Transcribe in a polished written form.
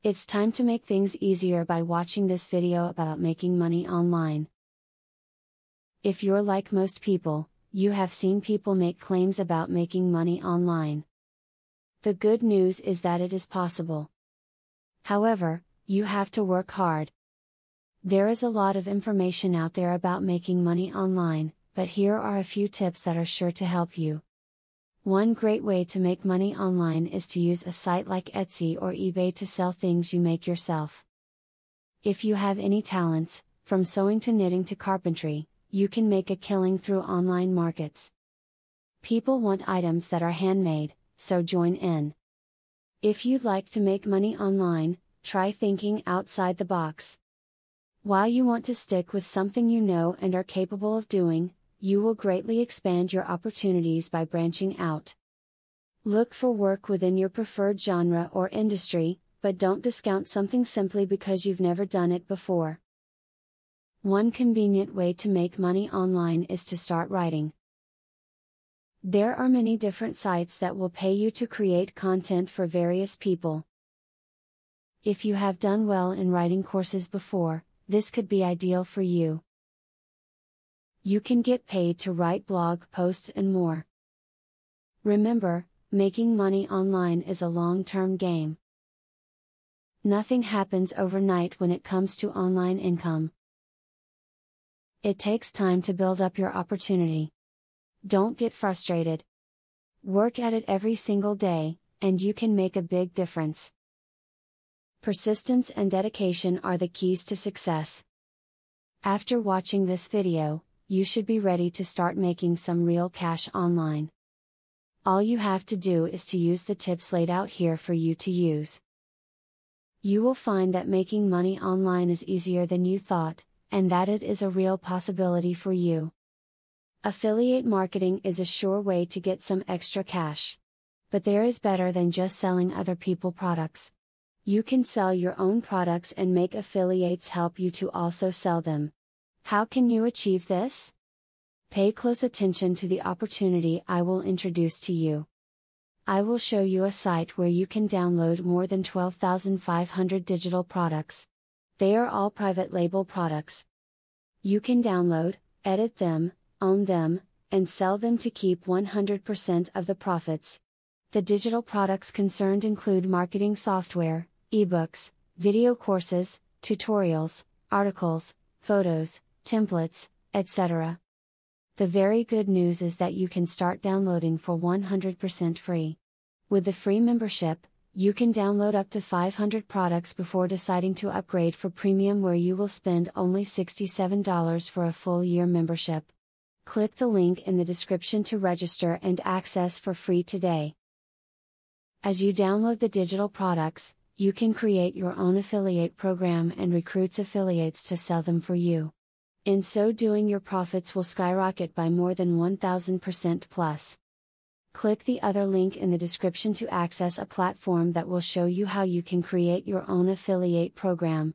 It's time to make things easier by watching this video about making money online. If you're like most people, you have seen people make claims about making money online. The good news is that it is possible. However, you have to work hard. There is a lot of information out there about making money online, but here are a few tips that are sure to help you. One great way to make money online is to use a site like Etsy or eBay to sell things you make yourself. If you have any talents, from sewing to knitting to carpentry, you can make a killing through online markets. People want items that are handmade, so join in. If you'd like to make money online, try thinking outside the box. While you want to stick with something you know and are capable of doing, you will greatly expand your opportunities by branching out. Look for work within your preferred genre or industry, but don't discount something simply because you've never done it before. One convenient way to make money online is to start writing. There are many different sites that will pay you to create content for various people. If you have done well in writing courses before, this could be ideal for you. You can get paid to write blog posts and more. Remember, making money online is a long-term game. Nothing happens overnight when it comes to online income. It takes time to build up your opportunity. Don't get frustrated. Work at it every single day, and you can make a big difference. Persistence and dedication are the keys to success. After watching this video, you should be ready to start making some real cash online. All you have to do is to use the tips laid out here for you to use. You will find that making money online is easier than you thought, and that it is a real possibility for you. Affiliate marketing is a sure way to get some extra cash. But there is better than just selling other people's products. You can sell your own products and make affiliates help you to also sell them. How can you achieve this? Pay close attention to the opportunity I will introduce to you. I will show you a site where you can download more than 12,500 digital products. They are all private label products. You can download, edit them, own them, and sell them to keep 100% of the profits. The digital products concerned include marketing software, ebooks, video courses, tutorials, articles, photos, templates, etc. The very good news is that you can start downloading for 100% free. With the free membership, you can download up to 500 products before deciding to upgrade for premium, where you will spend only $67 for a full year membership. Click the link in the description to register and access for free today. As you download the digital products, you can create your own affiliate program and recruit affiliates to sell them for you. In so doing, your profits will skyrocket by more than 1,000% plus. Click the other link in the description to access a platform that will show you how you can create your own affiliate program.